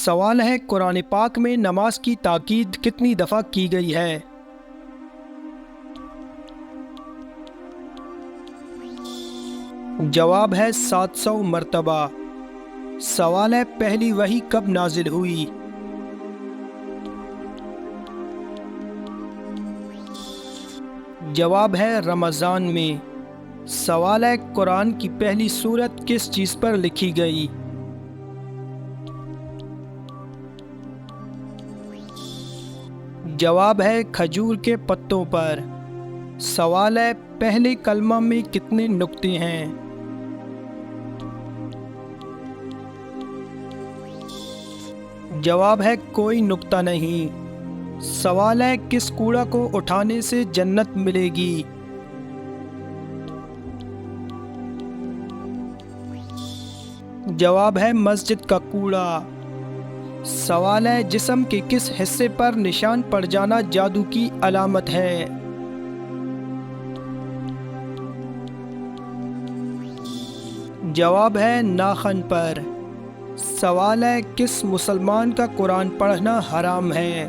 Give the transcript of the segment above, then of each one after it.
سوال ہے قرآن پاک میں نماز کی تاکید کتنی دفعہ کی گئی ہے؟ جواب ہے 700 مرتبہ۔ سوال ہے پہلی وحی کب نازل ہوئی؟ جواب ہے رمضان میں۔ سوال ہے قرآن کی پہلی سورت کس چیز پر لکھی گئی؟ جواب ہے کھجور کے پتوں پر۔ سوال ہے پہلے کلمہ میں کتنے نقطے ہیں؟ جواب ہے کوئی نقطہ نہیں۔ سوال ہے کس کوڑا کو اٹھانے سے جنت ملے گی؟ جواب ہے مسجد کا کوڑا۔ سوال ہے جسم کے کس حصے پر نشان پڑ جانا جادو کی علامت ہے؟ جواب ہے ناخن پر۔ سوال ہے کس مسلمان کا قرآن پڑھنا حرام ہے؟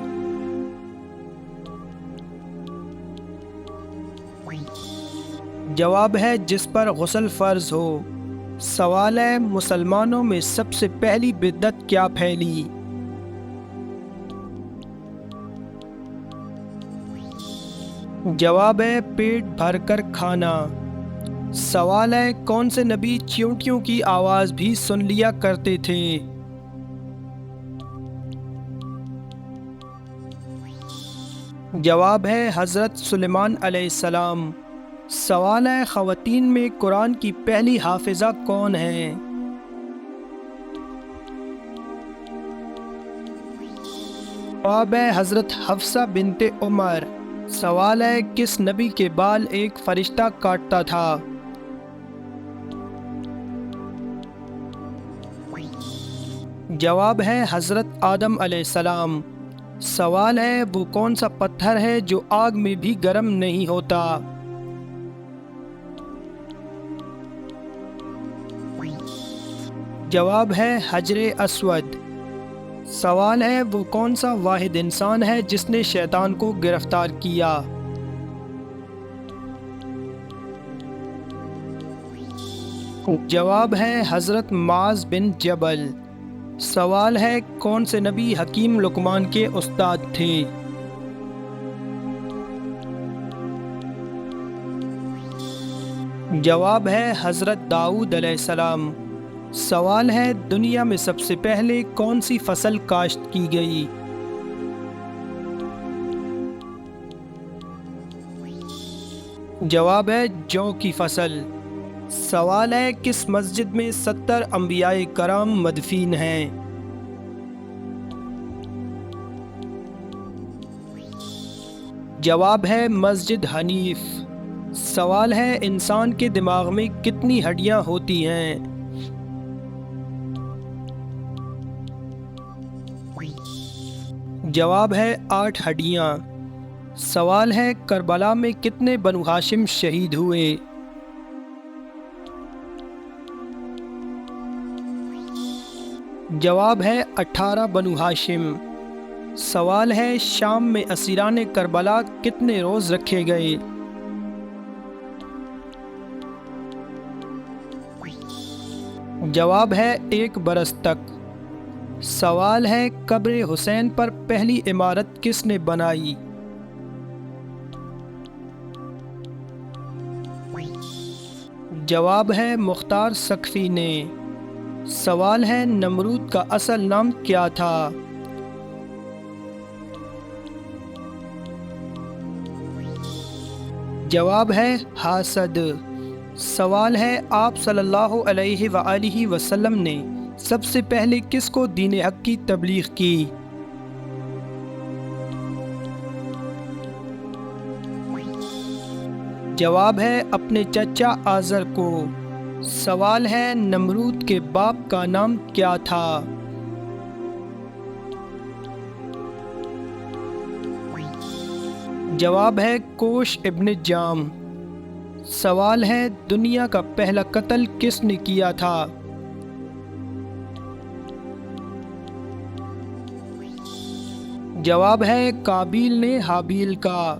جواب ہے جس پر غسل فرض ہو۔ سوال ہے مسلمانوں میں سب سے پہلی بدعت کیا پھیلی؟ جواب ہے پیٹ بھر کر کھانا۔ سوال ہے کون سے نبی چیونٹیوں کی آواز بھی سن لیا کرتے تھے؟ جواب ہے حضرت سلیمان علیہ السلام۔ سوال ہے خواتین میں قرآن کی پہلی حافظہ کون ہے؟ جواب ہے حضرت حفصہ بنت عمر۔ سوال ہے کس نبی کے بال ایک فرشتہ کاٹتا تھا؟ جواب ہے حضرت آدم علیہ السلام۔ سوال ہے وہ کون سا پتھر ہے جو آگ میں بھی گرم نہیں ہوتا؟ جواب ہے حجر اسود۔ سوال ہے وہ کون سا واحد انسان ہے جس نے شیطان کو گرفتار کیا؟ جواب ہے حضرت معاذ بن جبل۔ سوال ہے کون سے نبی حکیم لقمان کے استاد تھے؟ جواب ہے حضرت داؤد علیہ السلام۔ سوال ہے دنیا میں سب سے پہلے کون سی فصل کاشت کی گئی؟ جواب ہے جو کی فصل۔ سوال ہے کس مسجد میں 70 انبیاء کرام مدفین ہیں؟ جواب ہے مسجد حنیف۔ سوال ہے انسان کے دماغ میں کتنی ہڈیاں ہوتی ہیں؟ جواب ہے 8 ہڈیاں۔ سوال ہے کربلا میں کتنے بنو ہاشم شہید ہوئے؟ جواب ہے 18 بنو ہاشم۔ سوال ہے شام میں اسیران کربلا کتنے روز رکھے گئے؟ جواب ہے 1 برس تک۔ سوال ہے قبر حسین پر پہلی عمارت کس نے بنائی؟ جواب ہے مختار سقفی نے۔ سوال ہے نمرود کا اصل نام کیا تھا؟ جواب ہے حاسد۔ سوال ہے آپ صلی اللہ علیہ وآلہ وسلم نے سب سے پہلے کس کو دین حق کی تبلیغ کی؟ جواب ہے اپنے چچا آزر کو۔ سوال ہے نمرود کے باپ کا نام کیا تھا؟ جواب ہے کوش ابن جام۔ سوال ہے دنیا کا پہلا قتل کس نے کیا تھا؟ جواب ہے قابیل نے حابیل کا۔